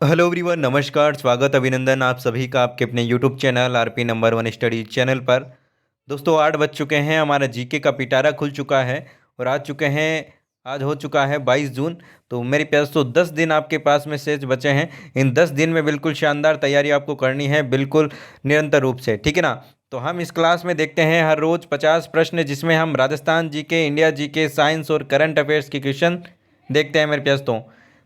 Hello everyone, नमस्कार, स्वागत, अभिनंदन आप सभी का आपके अपने YouTube channel RP number one study channel पर। दोस्तों 8 बज चुके हैं, हमारा जीके का पिटारा खुल चुका है और आज हो चुका है 22 जून। तो मेरे प्यास तो 10 दिन आपके पास में शेष बचे हैं। इन 10 दिन में बिल्कुल शानदार तैयारी आपको करनी है, बिल्कुल निरंतर रूप से, ठीक है ना। तो हम इस क्लास में देखते हैं हर रोज़ 50 प्रश्न, जिसमें हम Rajasthan GK, India GK, science और करंट अफेयर्स के क्वेश्चन देखते हैं मेरे प्यास।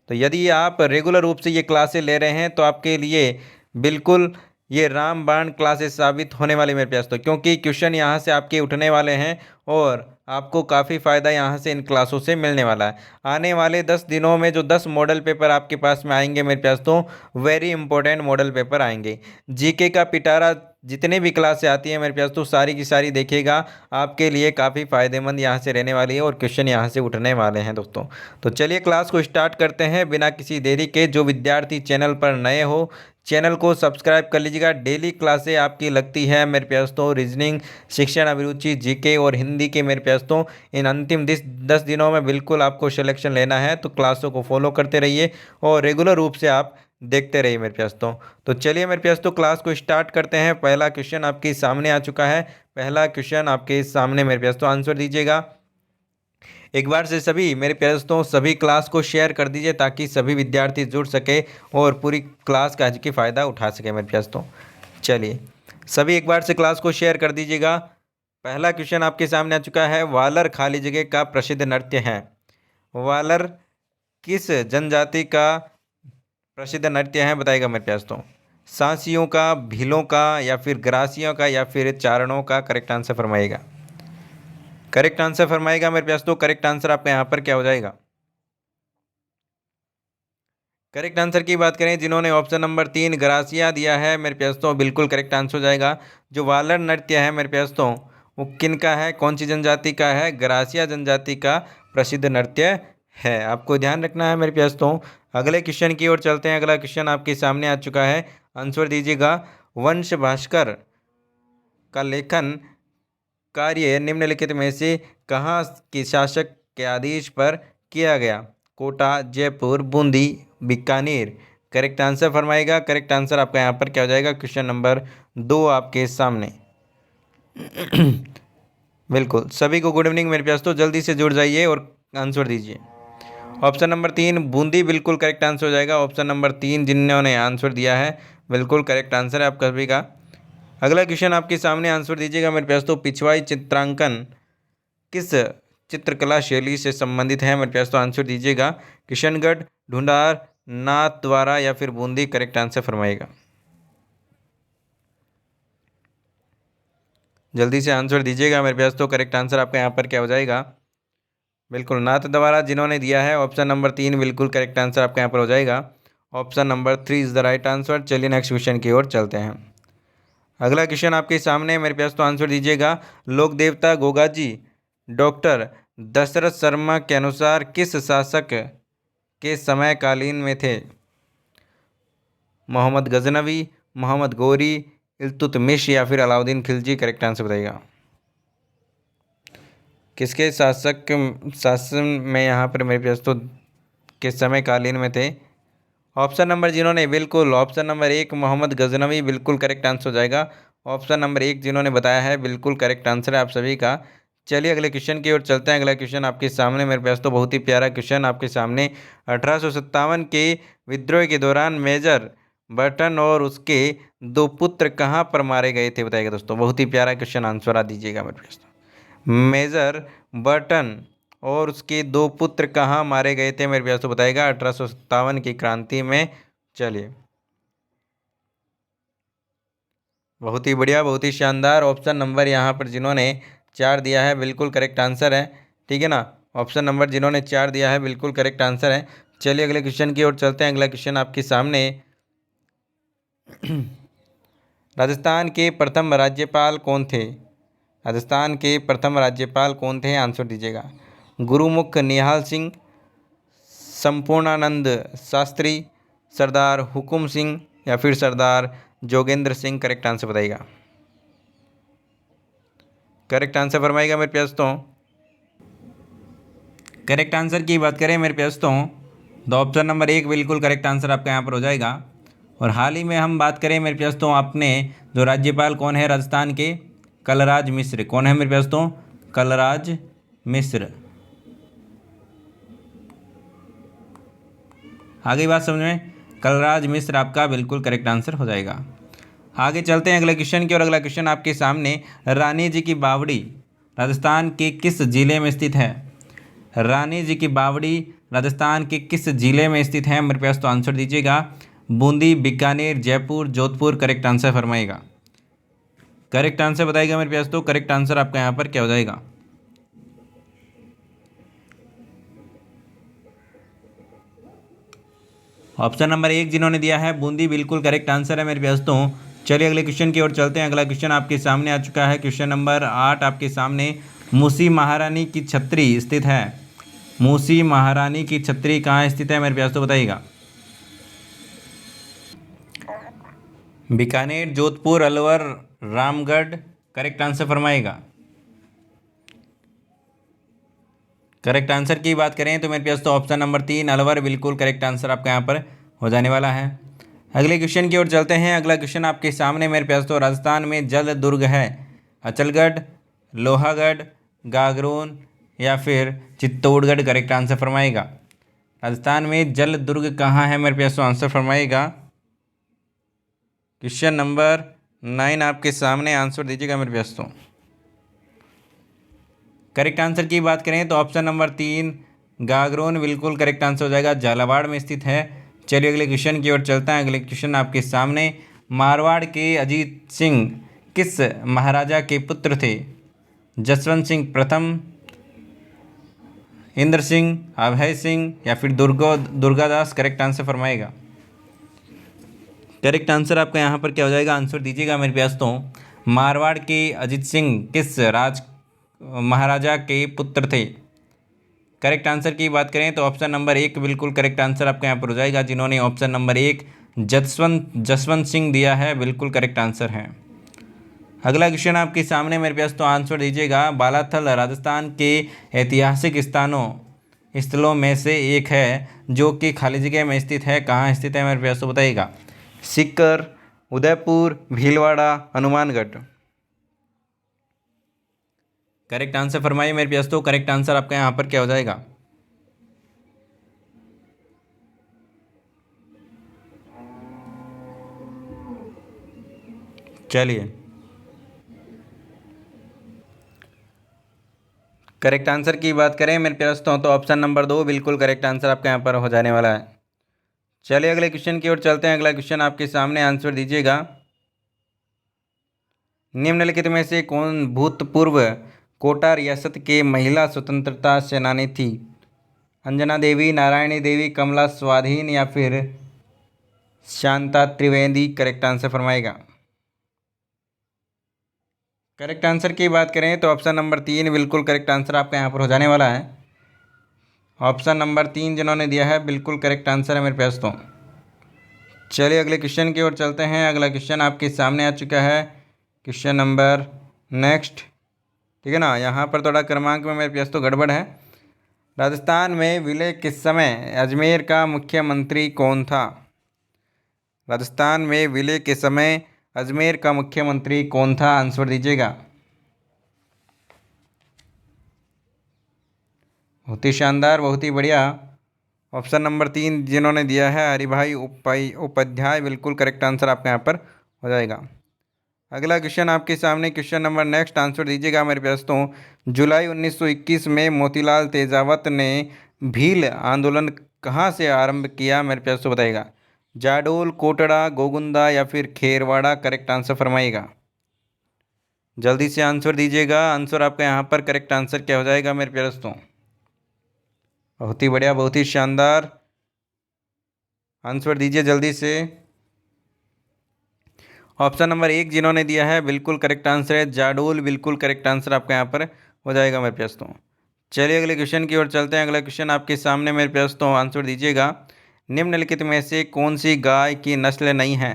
तो यदि आप रेगुलर रूप से ये क्लासेस ले रहे हैं तो आपके लिए बिल्कुल ये रामबाण क्लासेस साबित होने वाली मेरे प्यास, तो क्योंकि क्वेश्चन यहाँ से आपके उठने वाले हैं और आपको काफ़ी फ़ायदा यहाँ से इन क्लासों से मिलने वाला है। आने वाले 10 दिनों में जो 10 मॉडल पेपर आपके पास में आएंगे मेरे प्यास, तो वेरी इंपॉर्टेंट मॉडल पेपर आएंगे। जीके का पिटारा जितने भी क्लास से आती है मेरे प्यास, तो सारी की सारी देखिएगा, आपके लिए काफ़ी फ़ायदेमंद यहाँ से रहने वाली है और क्वेश्चन यहाँ से उठने वाले हैं दोस्तों। तो चलिए क्लास को स्टार्ट करते हैं बिना किसी देरी के। जो विद्यार्थी चैनल पर नए हो, चैनल को सब्सक्राइब कर लीजिएगा। डेली क्लासें आपकी लगती है मेरे प्यास, तो रीजनिंग, शिक्षण अभिरुचि, जीके और हिंदी के मेरे प्यास, तो इन अंतिम 10 दिनों में बिल्कुल आपको सिलेक्शन लेना है, तो क्लासों को फॉलो करते रहिए और रेगुलर रूप से आप देखते रहिए मेरे प्यास। तो चलिए मेरे प्यास, तो क्लास को स्टार्ट करते हैं। पहला क्वेश्चन आपके सामने आ चुका है। पहला क्वेश्चन आपके सामने मेरे प्यास, तो आंसर दीजिएगा। एक बार से सभी मेरे प्यारे दोस्तों सभी क्लास को शेयर कर दीजिए, ताकि सभी विद्यार्थी जुड़ सके और पूरी क्लास का आज की फ़ायदा उठा सके मेरे प्यारे दोस्तों। चलिए सभी एक बार से क्लास को शेयर कर दीजिएगा। पहला क्वेश्चन आपके सामने आ चुका है। वालर खाली जगह का प्रसिद्ध नृत्य है। वालर किस जनजाति का प्रसिद्ध नृत्य है, बताएगा मेरे प्यारे दोस्तों। सांसियों का, भीलों का, या फिर ग्रासियों का, या फिर चारणों का? करेक्ट आंसर फरमाइएगा। करेक्ट आंसर फरमाएगा मेरे प्यास। तो करेक्ट आंसर आपका यहाँ पर क्या हो जाएगा? करेक्ट आंसर की बात करें, जिन्होंने ऑप्शन नंबर 3 ग्रासिया दिया है मेरे प्यास, तो बिल्कुल करेक्ट आंसर हो जाएगा। जो वालर नृत्य है मेरे प्यास, तो वो किन का है, कौन सी जनजाति का है? ग्रासिया जनजाति का प्रसिद्ध नृत्य है। आपको ध्यान रखना है मेरे प्यास। तो अगले क्वेश्चन की ओर चलते हैं। अगला क्वेश्चन आपके सामने आ चुका है, आंसर दीजिएगा। वंश भास्कर का लेखन कार्य निम्नलिखित में से कहाँ के शासक के आदेश पर किया गया? कोटा, जयपुर, बूंदी, बीकानेर? करेक्ट आंसर फरमाएगा। करेक्ट आंसर आपका यहाँ पर क्या हो जाएगा? क्वेश्चन नंबर 2 आपके सामने। बिल्कुल सभी को गुड इवनिंग मेरे प्यास, तो जल्दी से जुड़ जाइए और आंसर दीजिए। ऑप्शन नंबर 3 बूंदी बिल्कुल करेक्ट आंसर हो जाएगा। ऑप्शन नंबर 3 जिन्होंने आंसर दिया है बिल्कुल करेक्ट आंसर है आपका सभी का। अगला क्वेश्चन आपके सामने, आंसर दीजिएगा मेरे प्यास। तो पिछवाई चित्रांकन किस चित्रकला शैली से संबंधित है मेरे प्यास? तो आंसर दीजिएगा। किशनगढ़, ढूंढार, नाथ द्वारा, या फिर बूंदी? Correct answer फरमाइएगा। जल्दी से आंसर दीजिएगा मेरे प्यास। तो करेक्ट आंसर आपका यहाँ पर क्या हो जाएगा? बिल्कुल नाथ द्वारा जिन्होंने दिया है, ऑप्शन नंबर 3 बिल्कुल करेक्ट आंसर आपका यहाँ पर हो जाएगा। Option number 3 is the right answer. चलिए नेक्स्ट क्वेश्चन की ओर चलते हैं। अगला क्वेश्चन आपके सामने है मेरे प्यास, तो आंसर दीजिएगा। लोक देवता गोगाजी डॉक्टर दशरथ शर्मा के अनुसार किस शासक के समय कालीन में थे? मोहम्मद गजनवी, मोहम्मद गौरी, इल्तुतमिश, या फिर अलाउद्दीन खिलजी? करेक्ट आंसर बताइएगा। किसके शासन में यहाँ पर मेरे प्यास, तो किस समय कालीन में थे? ऑप्शन नंबर जिन्होंने बिल्कुल ऑप्शन नंबर 1 मोहम्मद गजनवी बिल्कुल करेक्ट आंसर हो जाएगा। ऑप्शन नंबर 1 जिन्होंने बताया है बिल्कुल करेक्ट आंसर है आप सभी का। चलिए अगले क्वेश्चन की ओर चलते हैं। अगला क्वेश्चन आपके सामने मेरे पास, तो बहुत ही प्यारा क्वेश्चन आपके सामने। 1857 के विद्रोह के दौरान मेजर बर्टन और उसके 2 पुत्र कहाँ पर मारे गए थे, बताइएगा दोस्तों। बहुत ही प्यारा क्वेश्चन, आंसर आ दीजिएगा मेरे पास। मेजर बर्टन और उसके 2 पुत्र कहाँ मारे गए थे मेरे प्यास, तो बताएगा 1857 की क्रांति में। चलिए बहुत ही बढ़िया, बहुत ही शानदार। ऑप्शन नंबर यहाँ पर जिन्होंने 4 दिया है बिल्कुल करेक्ट आंसर है, ठीक है ना। ऑप्शन नंबर जिन्होंने 4 दिया है बिल्कुल करेक्ट आंसर है। चलिए अगले क्वेश्चन की ओर चलते हैं। अगला क्वेश्चन आपके सामने। राजस्थान के प्रथम राज्यपाल कौन थे? राजस्थान के प्रथम राज्यपाल कौन थे, आंसर दीजिएगा। गुरुमुख निहाल सिंह, संपूर्णानंद शास्त्री, सरदार हुकुम सिंह, या फिर सरदार जोगेंद्र सिंह? करेक्ट आंसर बताइएगा। करेक्ट आंसर फरमाइएगा मेरे प्यास। तो करेक्ट आंसर की बात करें मेरे प्यास, तो तो ऑप्शन नंबर 1 बिल्कुल करेक्ट आंसर आपका यहाँ पर हो जाएगा। और हाल ही में हम बात करें मेरे प्यास तो अपने जो राज्यपाल कौन है राजस्थान के, कलराज मिश्र। कौन है मेरे प्यास तो, कलराज मिश्र। आगे बात समझ में, कलराज मिश्र आपका बिल्कुल करेक्ट आंसर हो जाएगा। आगे चलते हैं अगले क्वेश्चन की। और अगला क्वेश्चन आपके सामने, रानी जी की बावड़ी राजस्थान के किस जिले में स्थित है? रानी जी की बावड़ी राजस्थान के किस जिले में स्थित है मेरे पास? तो आंसर दीजिएगा। बूंदी, बीकानेर, जयपुर, जोधपुर। करेक्ट आंसर फरमाइएगा। करेक्ट आंसर बताइएगा मेरे पास। तो करेक्ट आंसर आपका यहाँ पर क्या हो जाएगा? ऑप्शन नंबर 1 जिन्होंने दिया है बूंदी, बिल्कुल करेक्ट आंसर है मेरे पास। तो चलिए अगले क्वेश्चन की ओर चलते हैं। अगला क्वेश्चन आपके सामने आ चुका है, क्वेश्चन नंबर 8 आपके सामने। मूसी महारानी की छत्री स्थित है। मूसी महारानी की छत्री कहाँ स्थित है मेरे पास? तो बताइएगा। बीकानेर, जोधपुर, अलवर, रामगढ़। करेक्ट आंसर फरमाएगा। करेक्ट आंसर की बात करें तो मेरे पास तो ऑप्शन नंबर 3 अलवर बिल्कुल करेक्ट आंसर आपका यहाँ पर हो जाने वाला है। अगले क्वेश्चन की ओर चलते हैं। अगला क्वेश्चन आपके सामने मेरे पास तो, राजस्थान में जल दुर्ग है अचलगढ़, लोहागढ़, गागरोन या फिर चित्तौड़गढ़। करेक्ट आंसर फरमाएगा। राजस्थान में जल दुर्ग कहाँ है मेरे पास? तो आंसर फरमाइएगा। क्वेश्चन नंबर 9 आपके सामने, आंसर दीजिएगा मेरे पास। तो करेक्ट आंसर की बात करें तो ऑप्शन नंबर 3 गागरोन बिल्कुल करेक्ट आंसर हो जाएगा, झालावाड़ में स्थित है। चलिए अगले क्वेश्चन की ओर चलते हैं। अगले क्वेश्चन आपके सामने, मारवाड़ के अजीत सिंह किस महाराजा के पुत्र थे? जसवंत सिंह प्रथम, इंद्र सिंह, अभय सिंह या फिर दुर्गादास। करेक्ट आंसर फरमाएगा। करेक्ट आंसर आपका यहाँ पर क्या हो जाएगा? आंसर दीजिएगा मेरे पास। तो मारवाड़ के अजीत सिंह किस महाराजा के पुत्र थे? करेक्ट आंसर की बात करें तो ऑप्शन नंबर 1 बिल्कुल करेक्ट आंसर आपका यहाँ पर हो जाएगा। जिन्होंने ऑप्शन नंबर 1 जसवंत सिंह दिया है, बिल्कुल करेक्ट आंसर है। अगला क्वेश्चन आपके सामने मेरे पास तो आंसर दीजिएगा। बालाथल राजस्थान के ऐतिहासिक स्थलों में से एक है जो कि खाली जगह में स्थित है। कहाँ स्थित है मेरे पास? तो बताइएगा। सीकर, उदयपुर, भीलवाड़ा, हनुमानगढ़। करेक्ट आंसर फरमाइए मेरे पास। तो करेक्ट आंसर आपका यहाँ पर क्या हो जाएगा? चलिए करेक्ट आंसर की बात करें मेरे प्यास तो ऑप्शन नंबर 2 बिल्कुल करेक्ट आंसर आपके यहाँ पर हो जाने वाला है। चलिए अगले क्वेश्चन की ओर चलते हैं। अगला क्वेश्चन आपके सामने, आंसर दीजिएगा। निम्नलिखित में से कौन भूतपूर्व कोटा रियासत के महिला स्वतंत्रता सेनानी थी? अंजना देवी, नारायणी देवी, कमला स्वाधीन या फिर शांता त्रिवेदी। करेक्ट आंसर फरमाएगा। करेक्ट आंसर की बात करें तो ऑप्शन नंबर 3 बिल्कुल करेक्ट आंसर आपका यहाँ पर हो जाने वाला है। ऑप्शन नंबर 3 जिन्होंने दिया है बिल्कुल करेक्ट आंसर है मेरे पास। तो चलिए अगले क्वेश्चन की ओर चलते हैं। अगला क्वेश्चन आपके सामने आ चुका है, क्वेश्चन नंबर नेक्स्ट, ठीक है ना। यहाँ पर थोड़ा क्रमांक में मेरे पास तो गड़बड़ है। राजस्थान में विलय के समय अजमेर का मुख्यमंत्री कौन था? राजस्थान में विलय के समय अजमेर का मुख्यमंत्री कौन था? आंसर दीजिएगा। बहुत ही शानदार, बहुत ही बढ़िया। ऑप्शन नंबर 3 जिन्होंने दिया है हरिभाई उपाध्याय, बिल्कुल करेक्ट आंसर आपका यहाँ पर हो जाएगा। अगला क्वेश्चन आपके सामने, क्वेश्चन नंबर नेक्स्ट, आंसर दीजिएगा मेरे पास। तो जुलाई 1921 में मोतीलाल तेजावत ने भील आंदोलन कहाँ से आरंभ किया मेरे पास? तो बताइएगा। जाडोल, कोटड़ा, गोगुंदा या फिर खेरवाड़ा। Correct answer फरमाइएगा। जल्दी से आंसर दीजिएगा। आंसर आपका यहाँ पर करेक्ट आंसर क्या हो जाएगा मेरे प्यारे? तो बहुत ही बढ़िया, बहुत ही शानदार, आंसर दीजिए जल्दी से। ऑप्शन नंबर 1 जिन्होंने दिया है बिल्कुल करेक्ट आंसर है, जाडोल, बिल्कुल करेक्ट आंसर आपका यहाँ पर हो जाएगा मेरे पास। तो चलिए अगले क्वेश्चन की ओर चलते हैं। अगला क्वेश्चन आपके सामने मेरे पास तो आंसर दीजिएगा। निम्नलिखित में से कौन सी गाय की नस्ल नहीं है?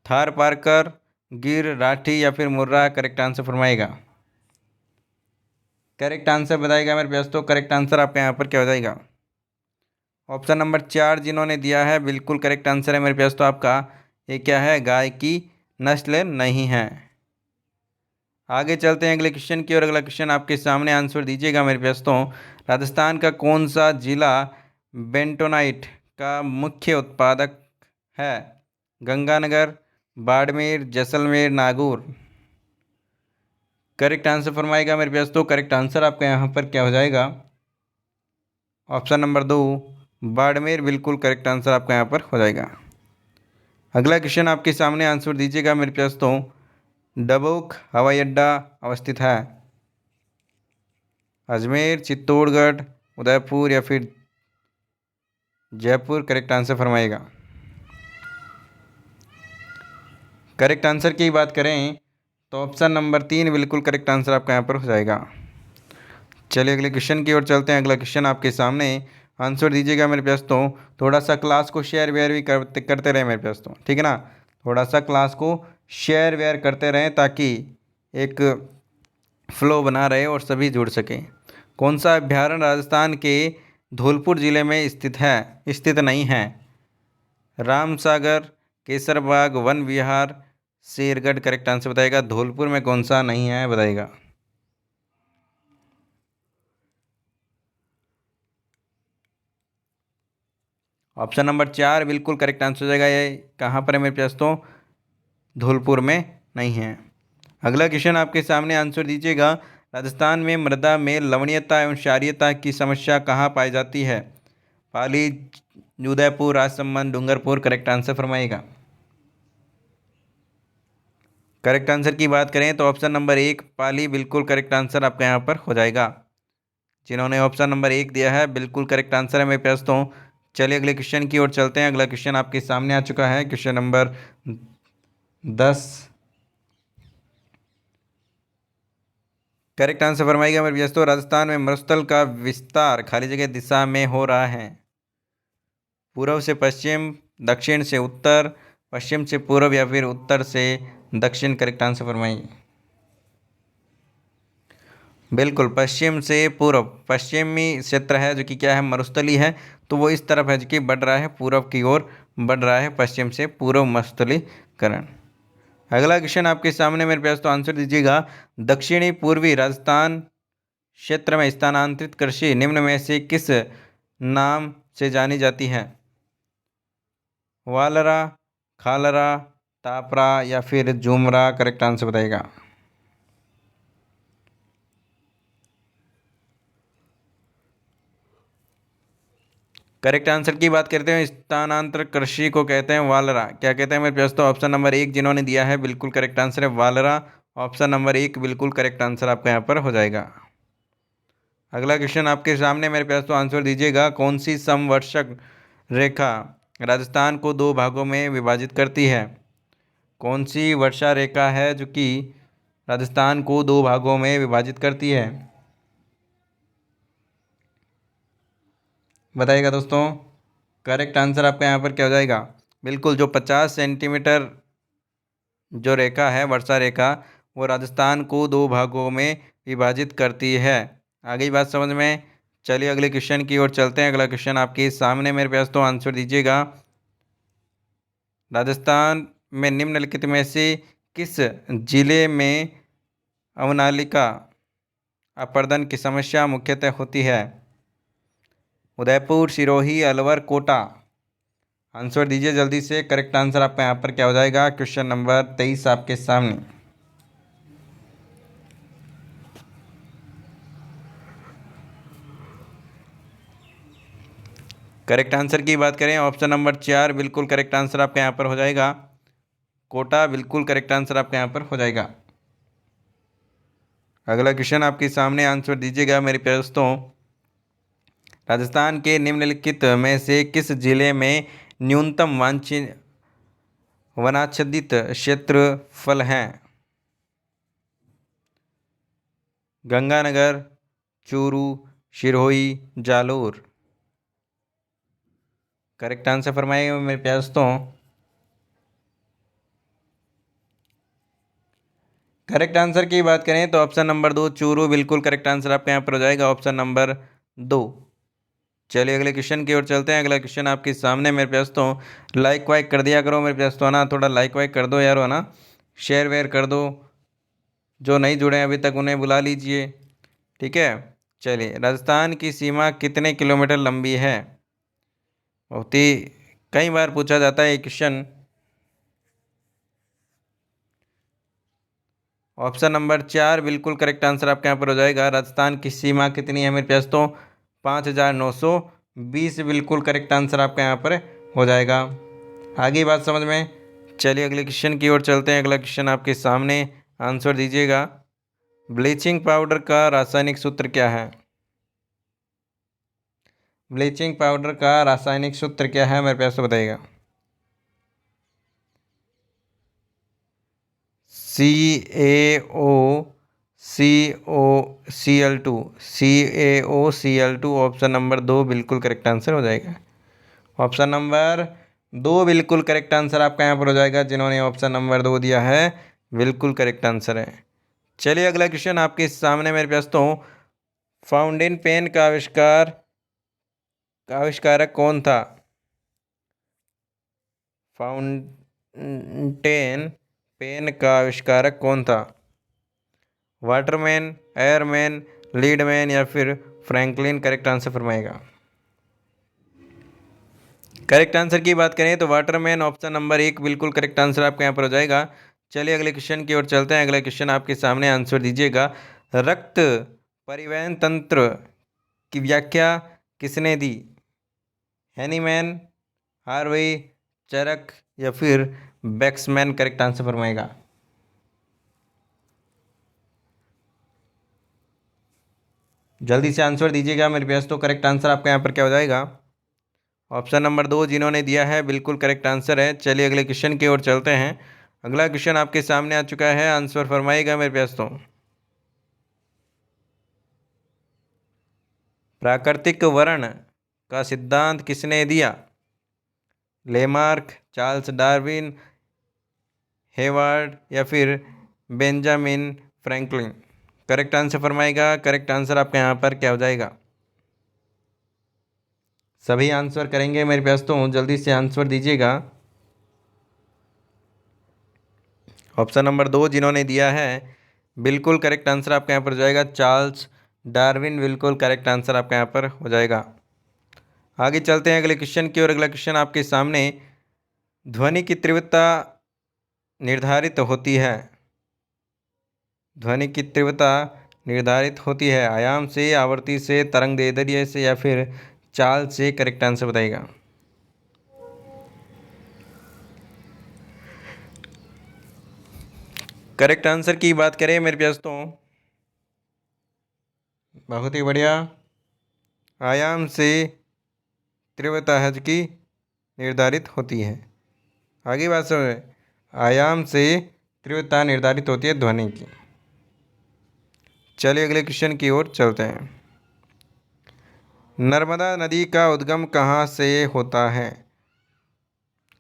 थार पारकर, गिर, राठी या फिर मुर्रा। करेक्ट आंसर फरमाएगा। करेक्ट आंसर बताएगा मेरे पास। तो करेक्ट आंसर आपका यहाँ पर क्या हो जाएगा? ऑप्शन नंबर 4 जिन्होंने दिया है बिल्कुल करेक्ट आंसर है मेरे प्यास तो आपका। ये क्या है? गाय की नस्ल नहीं है। आगे चलते हैं अगले क्वेश्चन की, और अगला क्वेश्चन आपके सामने आंसर दीजिएगा मेरे दोस्तों। राजस्थान का कौन सा जिला बेंटोनाइट का मुख्य उत्पादक है? गंगानगर, बाड़मेर, जैसलमेर, नागौर। करेक्ट आंसर फरमाएगा मेरे दोस्तों। करेक्ट आंसर आपका यहाँ पर क्या हो जाएगा? ऑप्शन नंबर 2 बाड़मेर बिल्कुल करेक्ट आंसर आपका यहाँ पर हो जाएगा। अगला क्वेश्चन आपके सामने आंसर दीजिएगा मेरे दोस्तों। डबोक हवाई अड्डा अवस्थित है? अजमेर, चित्तौड़गढ़, उदयपुर या फिर जयपुर। करेक्ट आंसर फरमाएगा। करेक्ट आंसर की बात करें तो ऑप्शन नंबर 3 बिल्कुल करेक्ट आंसर आपका यहाँ पर हो जाएगा। चलिए अगले क्वेश्चन की ओर चलते हैं। अगला क्वेश्चन आपके सामने आंसर दीजिएगा मेरे दोस्तों। थोड़ा सा क्लास को शेयर वेयर भी करते रहे मेरे दोस्तों, ठीक है ना। थोड़ा सा क्लास को शेयर वेयर करते रहें ताकि एक फ्लो बना रहे और सभी जुड़ सकें। कौन सा अभ्यारण्य राजस्थान के धौलपुर जिले में स्थित नहीं है? रामसागर, केसरबाग, वन विहार, शेरगढ़। करेक्ट आंसर बताएगा। धौलपुर में कौन सा नहीं है बताएगा? ऑप्शन नंबर 4 बिल्कुल करेक्ट आंसर हो जाएगा। ये कहाँ पर है मेरे दोस्तों? धौलपुर में नहीं है। अगला क्वेश्चन आपके सामने आंसर दीजिएगा। राजस्थान में मृदा में लवणीयता एवं क्षारीयता की समस्या कहाँ पाई जाती है? पाली, उदयपुर, राजसमंद, डूंगरपुर। करेक्ट आंसर फरमाइएगा। करेक्ट आंसर की बात करें तो ऑप्शन नंबर 1 पाली बिल्कुल करेक्ट आंसर आपका यहाँ पर हो जाएगा। जिन्होंने ऑप्शन नंबर 1 दिया है बिल्कुल करेक्ट आंसर है मेरे दोस्तों। चलिए अगले क्वेश्चन की ओर चलते हैं। अगला क्वेश्चन आपके सामने आ चुका है, क्वेश्चन नंबर 10। करेक्ट आंसर फरमाइएगा मेरे दोस्तों। राजस्थान में मरुस्थल का विस्तार खाली जगह दिशा में हो रहा है? पूर्व से पश्चिम, दक्षिण से उत्तर, पश्चिम से पूर्व या फिर उत्तर से दक्षिण। करेक्ट आंसर फरमाइए। बिल्कुल पश्चिम से पूर्व। पश्चिमी क्षेत्र है जो कि क्या है? मरुस्थली है, तो वो इस तरफ है जो कि बढ़ रहा है, पूर्व की ओर बढ़ रहा है, पश्चिम से पूर्व मरुस्थलीकरण। अगला क्वेश्चन आपके सामने मेरे पास तो आंसर दीजिएगा। दक्षिणी पूर्वी राजस्थान क्षेत्र में स्थानांतरित कृषि निम्न में से किस नाम से जानी जाती है? वालरा, खालरा, तापरा या फिर झुमरा। करेक्ट आंसर बताइएगा। करेक्ट आंसर की बात करते हैं, स्थानांतर कृषि को कहते हैं वालरा। क्या कहते हैं मेरे पास तो ऑप्शन नंबर 1 जिन्होंने दिया है बिल्कुल करेक्ट आंसर है वालरा। ऑप्शन नंबर 1 बिल्कुल करेक्ट आंसर आपका यहाँ पर हो जाएगा। अगला क्वेश्चन आपके सामने मेरे पास तो आंसर दीजिएगा। कौन सी समवर्षक रेखा राजस्थान को 2 भागों में विभाजित करती है? कौन सी वर्षा रेखा है जो कि राजस्थान को 2 भागों में विभाजित करती है? बताइएगा दोस्तों। करेक्ट आंसर आपका यहाँ पर क्या हो जाएगा? बिल्कुल जो 50 सेंटीमीटर जो रेखा है वर्षा रेखा, वो राजस्थान को 2 भागों में विभाजित करती है। आ गई बात समझ में? चलिए अगले क्वेश्चन की ओर चलते हैं। अगला क्वेश्चन आपके सामने मेरे पास तो आंसर दीजिएगा। राजस्थान में निम्नलिखित में से किस जिले में अवनालिका अपर्दन की समस्या मुख्यतः होती है? उदयपुर, सिरोही, अलवर, कोटा। आंसर दीजिए जल्दी से। करेक्ट आंसर आपका यहाँ पर क्या हो जाएगा? क्वेश्चन नंबर 23 आपके सामने। करेक्ट आंसर की बात करें ऑप्शन नंबर 4 बिल्कुल करेक्ट आंसर आपका यहाँ पर हो जाएगा। कोटा बिल्कुल करेक्ट आंसर आपका यहाँ पर हो जाएगा। अगला क्वेश्चन आपके सामने आंसर दीजिएगा मेरे दोस्तों। राजस्थान के निम्नलिखित में से किस जिले में न्यूनतम वांछित वनाच्छादित क्षेत्रफल है? गंगानगर, चूरू, सिरोही, जालोर। करेक्ट आंसर फरमाइएगा मेरे दोस्तों। करेक्ट आंसर की बात करें तो ऑप्शन नंबर 2 चूरू बिल्कुल करेक्ट आंसर आपका यहाँ पर हो जाएगा। Option number 2। चलिए अगले क्वेश्चन की ओर चलते हैं। अगला क्वेश्चन आपके सामने मेरे प्यास तो लाइक वाइक कर दिया करो मेरे प्यास तो, है ना, थोड़ा लाइक वाइक कर दो यार, है ना, शेयर वेयर कर दो, जो नहीं जुड़े हैं अभी तक उन्हें बुला लीजिए, ठीक है। चलिए, राजस्थान की सीमा कितने किलोमीटर लंबी है? बहुत ही कई बार पूछा जाता है ये क्वेश्चन। ऑप्शन नंबर 4 बिल्कुल करेक्ट आंसर आपके यहाँ पर हो जाएगा। राजस्थान की सीमा कितनी है मेरे प्यास तो? 5,920 बिल्कुल करेक्ट आंसर आपका यहाँ पर हो जाएगा। आगे बात समझ में। चलिए अगले क्वेश्चन की ओर चलते हैं। अगला क्वेश्चन आपके सामने, आंसर दीजिएगा। ब्लीचिंग पाउडर का रासायनिक सूत्र क्या है? ब्लीचिंग पाउडर का रासायनिक सूत्र क्या है मेरे प्यास तो बताइएगा। CaOCl2 ऑप्शन नंबर 2 बिल्कुल करेक्ट आंसर हो जाएगा। ऑप्शन नंबर 2 बिल्कुल करेक्ट आंसर आपका यहाँ पर हो जाएगा। जिन्होंने ऑप्शन नंबर 2 दिया है बिल्कुल करेक्ट आंसर है। चलिए अगला क्वेश्चन आपके सामने मेरे पास तो, फाउंटेन पेन का आविष्कारक कौन था? फाउंटेन पेन का आविष्कारक कौन था? वाटरमैन, एयरमैन, लीडमैन या फिर फ्रैंकलिन? करेक्ट आंसर फरमाएगा। करेक्ट आंसर की बात करें तो वाटरमैन ऑप्शन नंबर 1 बिल्कुल करेक्ट आंसर आपके यहाँ पर हो जाएगा। चलिए अगले क्वेश्चन की ओर चलते हैं। अगला क्वेश्चन आपके सामने, आंसर दीजिएगा। रक्त परिवहन तंत्र की व्याख्या किसने दी? हैनीमैन, हार्वे, चरक या फिर बैक्समैन? करेक्ट आंसर फरमाएगा। जल्दी से आंसर दीजिएगा मेरे पास तो, करेक्ट आंसर आपका यहाँ पर क्या हो जाएगा? ऑप्शन नंबर 2 जिन्होंने दिया है बिल्कुल करेक्ट आंसर है। चलिए अगले क्वेश्चन की ओर चलते हैं। अगला क्वेश्चन आपके सामने आ चुका है, आंसर फरमाइएगा मेरे पास तो। प्राकृतिक वर्ण का सिद्धांत किसने दिया? लेमार्क, चार्ल्स डार्विन, हेवार्ड या फिर बेंजामिन फ्रैंकलिन? करेक्ट आंसर फरमाएगा। करेक्ट आंसर आपके यहाँ पर क्या हो जाएगा? सभी आंसर करेंगे मेरे पास तो, जल्दी से आंसर दीजिएगा। ऑप्शन नंबर 2 जिन्होंने दिया है बिल्कुल करेक्ट आंसर आपके यहाँ पर हो जाएगा। चार्ल्स डार्विन बिल्कुल करेक्ट आंसर आपके यहाँ पर हो जाएगा। आगे चलते हैं अगले क्वेश्चन की ओर। अगला क्वेश्चन आपके सामने, ध्वनि की तीव्रता निर्धारित होती है। ध्वनि की तीव्रता निर्धारित होती है आयाम से, आवृत्ति से, तरंग दैर्ध्य से या फिर चाल से? करेक्ट आंसर बताइएगा। करेक्ट आंसर की बात करें मेरे पास तो, बहुत ही बढ़िया, आयाम से तीव्रता है की निर्धारित होती है। आगे बात समझ, आयाम से तीव्रता निर्धारित होती है ध्वनि की। चलिए अगले क्वेश्चन की ओर चलते हैं। नर्मदा नदी का उद्गम कहाँ से होता है?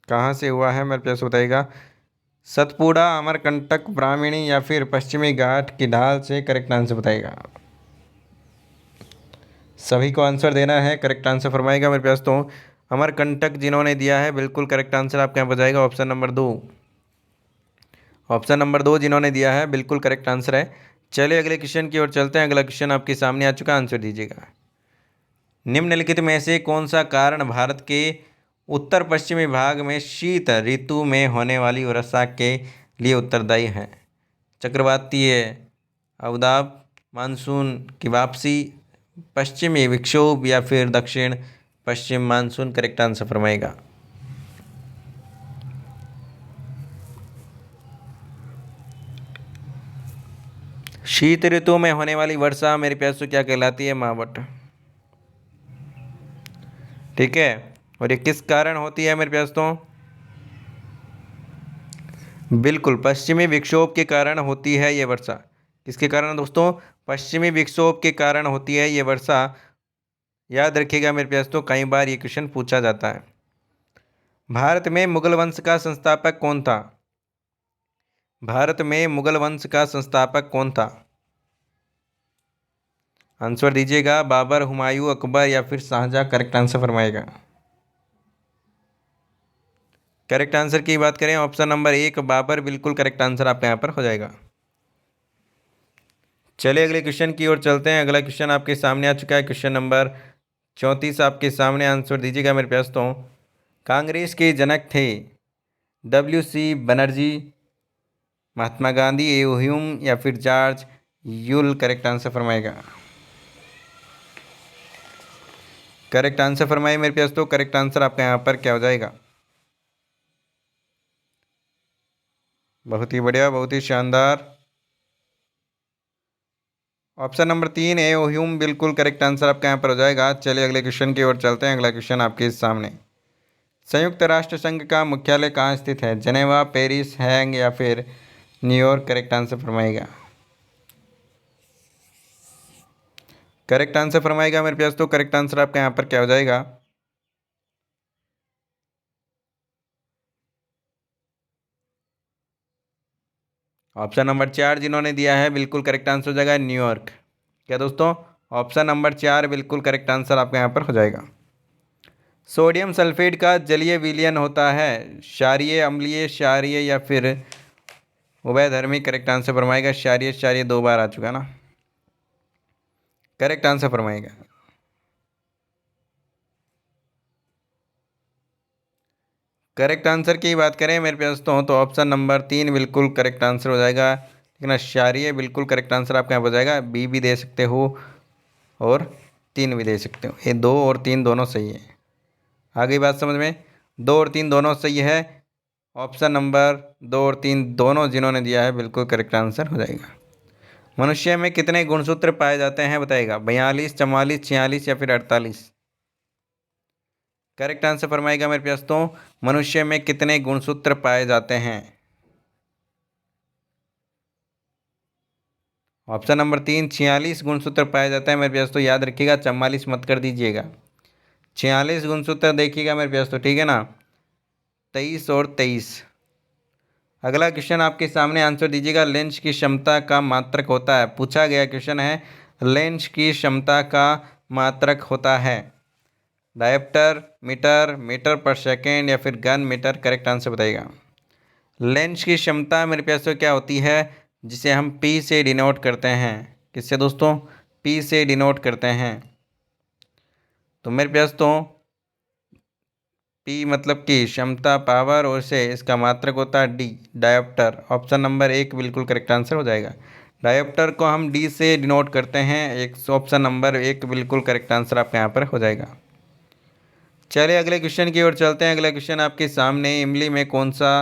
कहाँ से हुआ है मेरे पास बताइएगा। सतपुड़ा, अमरकंटक, ब्राह्मणी या फिर पश्चिमी घाट की ढाल से? करेक्ट आंसर बताइएगा। सभी को आंसर देना है, करेक्ट आंसर फरमाएगा मेरे पास तो। अमरकंटक जिन्होंने दिया है बिल्कुल करेक्ट आंसर आपके यहाँ बताएगा। ऑप्शन नंबर 2, ऑप्शन नंबर 2 जिन्होंने दिया है बिल्कुल करेक्ट आंसर है। चलिए अगले क्वेश्चन की ओर चलते हैं। अगला क्वेश्चन आपके सामने आ चुका, आंसर दीजिएगा। निम्नलिखित में से कौन सा कारण भारत के उत्तर पश्चिमी भाग में शीत ऋतु में होने वाली वर्षा के लिए उत्तरदायी है? चक्रवातीय अवदाब, मानसून की वापसी, पश्चिमी विक्षोभ या फिर दक्षिण पश्चिम मानसून? करेक्ट आंसर फरमाएगा। शीत ऋतु में होने वाली वर्षा मेरे प्यास क्या कहलाती है? मावठ, ठीक है। और ये किस कारण होती है मेरे प्यास तो? बिल्कुल पश्चिमी विक्षोभ के कारण होती है ये वर्षा। किसके कारण दोस्तों? पश्चिमी विक्षोभ के कारण होती है ये वर्षा। याद रखिएगा मेरे प्यास तो, कई बार ये क्वेश्चन पूछा जाता है। भारत में मुगल वंश का संस्थापक कौन था? भारत में मुगल वंश का संस्थापक कौन था? आंसर दीजिएगा। बाबर, हुमायूं, अकबर या फिर शाहजहां, करेक्ट आंसर फरमाएगा। करेक्ट आंसर की बात करें, ऑप्शन नंबर 1 बाबर बिल्कुल करेक्ट आंसर आपका यहाँ पर हो जाएगा। चलिए अगले क्वेश्चन की ओर चलते हैं। अगला क्वेश्चन आपके सामने आ चुका है, क्वेश्चन नंबर 34 आपके सामने। आंसर दीजिएगा मेरे प्यास। तो कांग्रेस के जनक थे WC बनर्जी, महात्मा गांधी, ह्यूम या फिर जॉर्ज यूल, करेक्ट आंसर फरमाएगा। करेक्ट आंसर फरमाइए मेरे प्यास। तो करेक्ट आंसर आपका यहाँ पर क्या हो जाएगा? बहुत ही बढ़िया, बहुत ही शानदार। ऑप्शन नंबर 3 ए ह्यूम बिल्कुल करेक्ट आंसर आपका यहाँ पर हो जाएगा। चलिए अगले क्वेश्चन की ओर चलते हैं। अगला क्वेश्चन आपके सामने, संयुक्त राष्ट्र संघ का मुख्यालय कहाँ स्थित है? जनेवा, पेरिस, हैंग या फिर न्यूयॉर्क, करेक्ट आंसर फरमाएगा। करेक्ट आंसर फरमाएगा मेरे प्यास। तो करेक्ट आंसर आपका यहाँ पर क्या हो जाएगा? ऑप्शन नंबर 4 जिन्होंने दिया है बिल्कुल करेक्ट आंसर हो जाएगा न्यूयॉर्क। क्या दोस्तों? ऑप्शन नंबर 4 बिल्कुल करेक्ट आंसर आपका यहाँ पर हो जाएगा। सोडियम सल्फेट का जलीय विलयन होता है क्षारीय, अम्लीय, क्षारीय या फिर उभयधर्मी, करेक्ट आंसर फरमाएगा। क्षारीय, क्षारीय 2 बार आ चुका ना, करेक्ट आंसर फरमाएगा। करेक्ट आंसर की बात करें मेरे पास तो ऑप्शन नंबर 3 बिल्कुल करेक्ट आंसर हो जाएगा। लेकिन क्षारीय बिल्कुल करेक्ट आंसर आपका यहाँ हो जाएगा। बी भी दे सकते हो और 3 भी दे सकते हो। ये 2 और 3 दोनों सही है। आ गई बात समझ में? 2 और 3 दोनों सही है। ऑप्शन नंबर 2 और 3 दोनों जिन्होंने दिया है बिल्कुल करेक्ट आंसर हो जाएगा। मनुष्य में कितने गुणसूत्र पाए जाते हैं बताएगा? 42, 44, 46 या फिर 48, करेक्ट आंसर फरमाएगा मेरे प्यास। तो मनुष्य में कितने गुणसूत्र पाए जाते हैं? ऑप्शन नंबर 3 46 गुणसूत्र पाए जाते हैं मेरे प्यास। तो याद रखिएगा, 44 मत कर दीजिएगा। 46 गुणसूत्र देखिएगा मेरे प्यास। तो ठीक है ना, 23 और 23। अगला क्वेश्चन आपके सामने, आंसर दीजिएगा। लेंस की क्षमता का मात्रक होता है, पूछा गया क्वेश्चन है, लेंस की क्षमता का मात्रक होता है डायोप्टर, मीटर, मीटर पर सेकेंड या फिर गन मीटर, करेक्ट आंसर बताइएगा। लेंस की क्षमता मेरे प्यास तो क्या होती है, जिसे हम पी से डिनोट करते हैं। किससे दोस्तों? पी से डिनोट करते हैं। तो मेरे प्यास तो पी मतलब कि क्षमता, पावर, और से इसका मात्रक होता है डी, डायोप्टर। ऑप्शन नंबर 1 बिल्कुल करेक्ट आंसर हो जाएगा। डायोप्टर को हम डी से डिनोट करते हैं। एक ऑप्शन नंबर 1 बिल्कुल करेक्ट आंसर आपके यहाँ पर हो जाएगा। चलिए अगले क्वेश्चन की ओर चलते हैं। अगला क्वेश्चन आपके सामने, इमली में कौन सा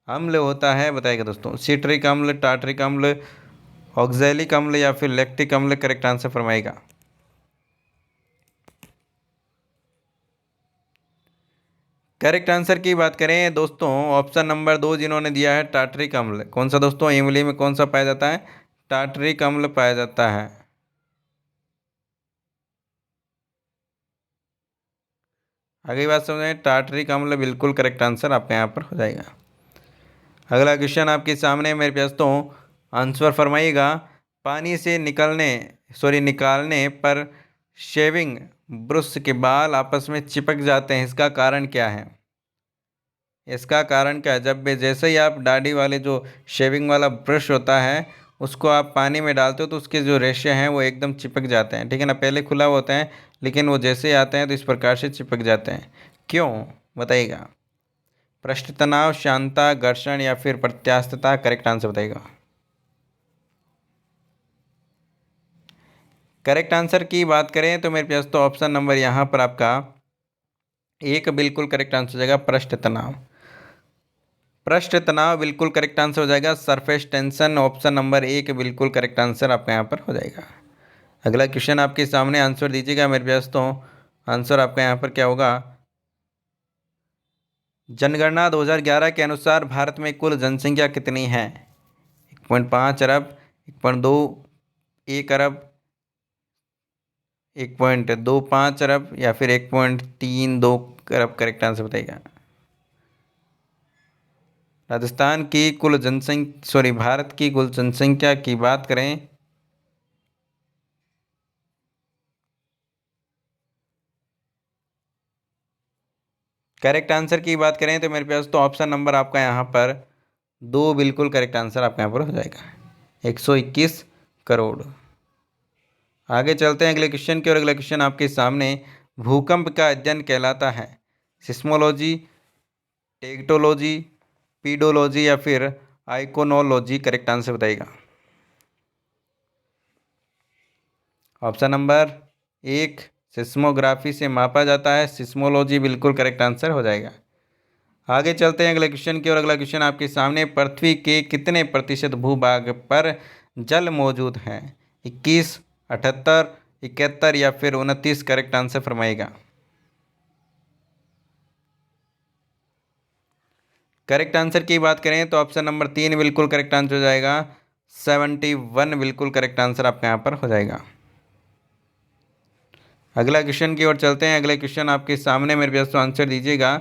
अम्ल होता है बताइएगा दोस्तों? सिट्रिक अम्ल, टार्ट्रिक अम्ल, ऑक्जेलिक अम्ल या फिर लैक्टिक अम्ल, करेक्ट आंसर फरमाएगा। करेक्ट आंसर की बात करें दोस्तों, ऑप्शन नंबर 2 जिन्होंने दिया है टार्ट्रिक अम्ल। कौन सा दोस्तों? इमली में कौन सा पाया जाता है? टार्ट्रिक अम्ल पाया जाता है। अगली बात समझें, टार्ट्रिक अम्ल बिल्कुल करेक्ट आंसर आपके यहाँ पर हो जाएगा। अगला क्वेश्चन आपके सामने मेरे प्यास तो आंसर फरमाइएगा। पानी से निकालने पर शेविंग ब्रश के बाल आपस में चिपक जाते हैं, इसका कारण क्या है? इसका कारण क्या है? जब भी जैसे ही आप दाढ़ी वाले जो शेविंग वाला ब्रश होता है उसको आप पानी में डालते हो तो उसके जो रेशे हैं वो एकदम चिपक जाते हैं, ठीक है ना। पहले खुला हुआ होता है लेकिन वो जैसे ही आते हैं तो इस प्रकार से चिपक जाते हैं। क्यों बताइएगा? पृष्ठ तनाव, शांता, घर्षण या फिर प्रत्यास्थता, करेक्ट आंसर बताइएगा। करेक्ट आंसर की बात करें तो मेरे पास तो ऑप्शन नंबर यहाँ पर आपका 1 बिल्कुल करेक्ट आंसर हो जाएगा, पृष्ठ तनाव। पृष्ठ तनाव बिल्कुल करेक्ट आंसर हो जाएगा। सरफेस टेंशन ऑप्शन नंबर 1 बिल्कुल करेक्ट आंसर आपका यहाँ पर हो जाएगा। अगला क्वेश्चन आपके सामने, आंसर दीजिएगा मेरे पास तो आंसर आपका यहाँ पर क्या होगा? जनगणना 2011 के अनुसार भारत में कुल जनसंख्या कितनी है? 1.5 अरब, 1.2, 1 अरब, 1.25 अरब या फिर 1.32 अरब, करेक्ट आंसर बताइएगा। राजस्थान की कुल जनसंख्या, भारत की कुल जनसंख्या की बात करें करेक्ट आंसर की बात करें तो मेरे पास तो ऑप्शन नंबर आपका यहाँ पर 2 बिल्कुल करेक्ट आंसर आपका यहाँ पर हो जाएगा, 121 करोड़। आगे चलते हैं अगले क्वेश्चन की ओर। अगला क्वेश्चन आपके सामने, भूकंप का अध्ययन कहलाता है सिस्मोलॉजी, टेक्टोलॉजी, पीडोलॉजी या फिर आइकोनोलॉजी? करेक्ट आंसर बताइएगा। ऑप्शन नंबर 1, सिस्मोग्राफी से मापा जाता है, सिस्मोलॉजी बिल्कुल करेक्ट आंसर हो जाएगा। आगे चलते हैं अगले क्वेश्चन की ओर। अगला क्वेश्चन आपके सामने, पृथ्वी के कितने प्रतिशत भूभाग पर जल मौजूद है? 21, 78, 71 या फिर 29? करेक्ट आंसर फरमाइएगा। करेक्ट आंसर की बात करें तो ऑप्शन नंबर 3 बिल्कुल करेक्ट आंसर हो जाएगा, 71 बिल्कुल करेक्ट आंसर आपका यहाँ पर हो जाएगा। अगला क्वेश्चन की ओर चलते हैं। अगले क्वेश्चन आपके सामने, मेरे पास तो आंसर दीजिएगा।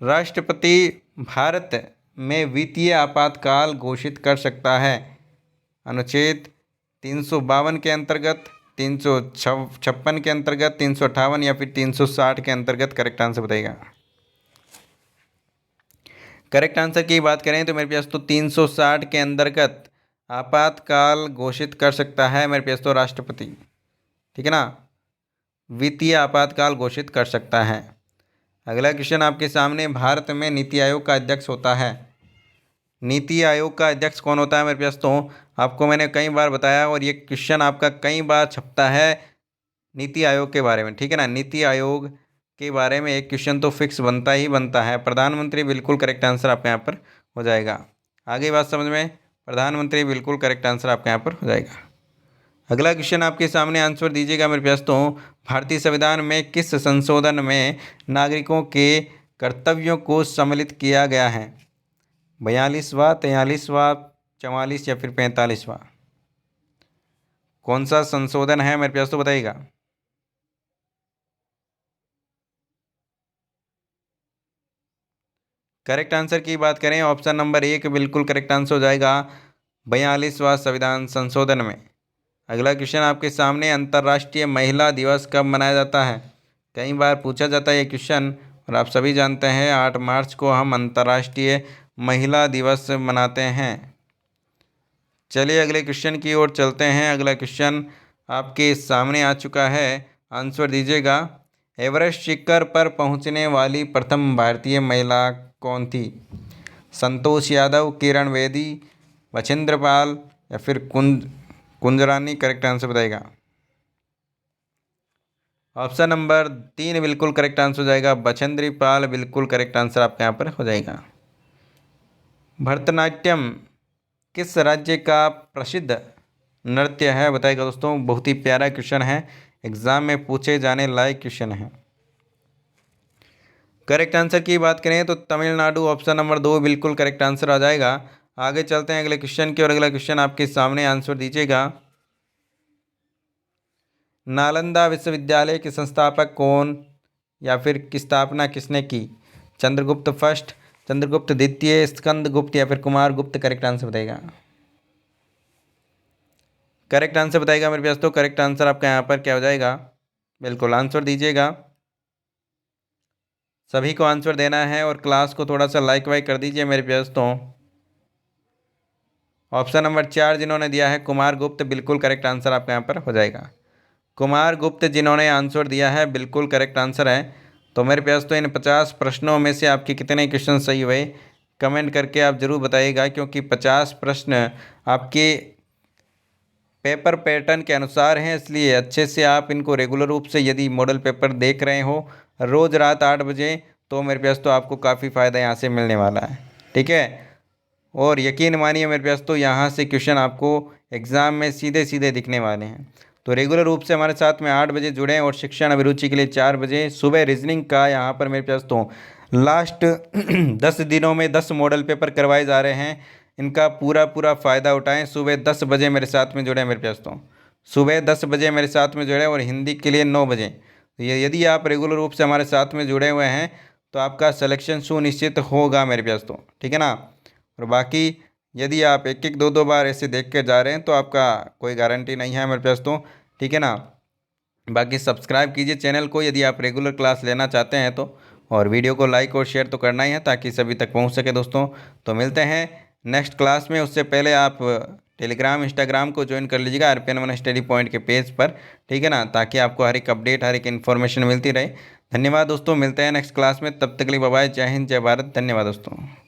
राष्ट्रपति भारत में वित्तीय आपातकाल घोषित कर सकता है अनुच्छेद 352 के अंतर्गत, 356 के अंतर्गत, 358 या फिर 360 के अंतर्गत? करेक्ट आंसर बताइएगा। करेक्ट आंसर की बात करें तो मेरे पास तो 360 के अंतर्गत आपातकाल घोषित कर सकता है मेरे पास तो राष्ट्रपति, ठीक है ना, वित्तीय आपातकाल घोषित कर सकता है। अगला क्वेश्चन आपके सामने, भारत में नीति आयोग का अध्यक्ष होता है। नीति आयोग का अध्यक्ष कौन होता है? मेरे पास तो आपको मैंने कई बार बताया और ये क्वेश्चन आपका कई बार छपता है नीति आयोग के बारे में, ठीक है ना। नीति आयोग के बारे में एक क्वेश्चन तो फिक्स बनता ही बनता है। प्रधानमंत्री बिल्कुल करेक्ट आंसर आपके यहाँ पर हो जाएगा। आगे बात समझ में, प्रधानमंत्री बिल्कुल करेक्ट आंसर आपके यहाँ पर हो जाएगा। अगला क्वेश्चन आपके सामने आंसर दीजिएगा मेरे पास तो, भारतीय संविधान में किस संशोधन में नागरिकों के कर्तव्यों को सम्मिलित किया गया है? 42वां, 43वां, 44 या फिर 45वां? कौन सा संशोधन है मेरे पास तो बताइएगा। करेक्ट आंसर की बात करें, ऑप्शन नंबर 1 बिल्कुल करेक्ट आंसर हो जाएगा, 42वां संविधान संशोधन में। अगला क्वेश्चन आपके सामने, अंतर्राष्ट्रीय महिला दिवस कब मनाया जाता है? कई बार पूछा जाता है ये क्वेश्चन और आप सभी जानते हैं 8 मार्च को हम अंतर्राष्ट्रीय महिला दिवस मनाते हैं। चलिए अगले क्वेश्चन की ओर चलते हैं। अगला क्वेश्चन आपके सामने आ चुका है, आंसर दीजिएगा। एवरेस्ट शिखर पर पहुंचने वाली प्रथम भारतीय महिला कौन थी? संतोष यादव, किरण बेदी, बछेंद्र पाल या फिर कुंजरानी? करेक्ट आंसर बताइएगा। ऑप्शन नंबर 3 बिल्कुल करेक्ट आंसर हो जाएगा, बछेंद्री पाल बिल्कुल करेक्ट आंसर आपके यहाँ पर हो जाएगा। भरतनाट्यम किस राज्य का प्रसिद्ध नृत्य है? बताइएगा दोस्तों, बहुत ही प्यारा क्वेश्चन है, एग्जाम में पूछे जाने लायक क्वेश्चन है। करेक्ट आंसर की बात करें तो तमिलनाडु, ऑप्शन नंबर 2 बिल्कुल करेक्ट आंसर आ जाएगा। आगे चलते हैं अगले क्वेश्चन की और। अगला क्वेश्चन आपके सामने आंसर दीजिएगा। नालंदा विश्वविद्यालय के संस्थापक कौन या फिर की स्थापना किसने की? चंद्रगुप्त फर्स्ट, चंद्रगुप्त द्वितीय, स्कंदगुप्त या फिर कुमारगुप्त? करेक्ट आंसर बताइएगा। करेक्ट आंसर बताइएगा मेरे पास तो। करेक्ट आंसर आपका यहाँ पर क्या हो जाएगा? बिल्कुल आंसर दीजिएगा। सभी को आंसर देना है और क्लास को थोड़ा सा लाइक वाइक कर दीजिए मेरे पास तो। ऑप्शन नंबर 4 जिन्होंने दिया है कुमारगुप्त, बिल्कुल करेक्ट आंसर आपका यहाँ पर हो जाएगा। कुमारगुप्त जिन्होंने आंसर दिया है बिल्कुल करेक्ट आंसर है। तो मेरे पास तो इन 50 प्रश्नों में से आपके कितने क्वेश्चन सही हुए कमेंट करके आप ज़रूर बताइएगा, क्योंकि 50 प्रश्न आपके पेपर पैटर्न के अनुसार हैं, इसलिए अच्छे से आप इनको रेगुलर रूप से यदि मॉडल पेपर देख रहे हो रोज़ रात 8 बजे, तो मेरे पास तो आपको काफ़ी फ़ायदा यहाँ से मिलने वाला है, ठीक है। और यकीन मानिए मेरे पास तो यहाँ से क्वेश्चन आपको एग्ज़ाम में सीधे सीधे दिखने वाले हैं। तो रेगुलर रूप से हमारे साथ में 8 बजे जुड़ें और शिक्षण अभिरुचि के लिए 4 बजे सुबह रीजनिंग का यहाँ पर मेरे पास तो लास्ट 10 दिनों में 10 मॉडल पेपर करवाए जा रहे हैं। इनका पूरा पूरा फ़ायदा उठाएं। सुबह 10 बजे मेरे साथ में जुड़े मेरे पास तो, सुबह 10 बजे मेरे साथ में जुड़े, और हिंदी के लिए 9 बजे। तो ये यदि आप रेगुलर रूप से हमारे साथ में जुड़े हुए हैं तो आपका सिलेक्शन सुनिश्चित होगा मेरे पास तो, ठीक है ना। और बाकी यदि आप एक एक दो दो बार ऐसे देख के जा रहे हैं तो आपका कोई गारंटी नहीं है मेरे पास तो, ठीक है ना। बाकी सब्सक्राइब कीजिए चैनल को यदि आप रेगुलर क्लास लेना चाहते हैं तो, और वीडियो को लाइक और शेयर तो करना ही है ताकि सभी तक पहुंच सके दोस्तों। तो मिलते हैं नेक्स्ट क्लास में। उससे पहले आप टेलीग्राम इंस्टाग्राम को ज्वाइन कर लीजिएगा RPN1 स्टडी पॉइंट के पेज पर, ठीक है ना, ताकि आपको हर एक अपडेट हर एक इन्फॉर्मेशन मिलती रहे। धन्यवाद दोस्तों, मिलते हैं नेक्स्ट क्लास में। तब तक के लिए बाय बाय, जय हिंद, जय भारत, धन्यवाद दोस्तों।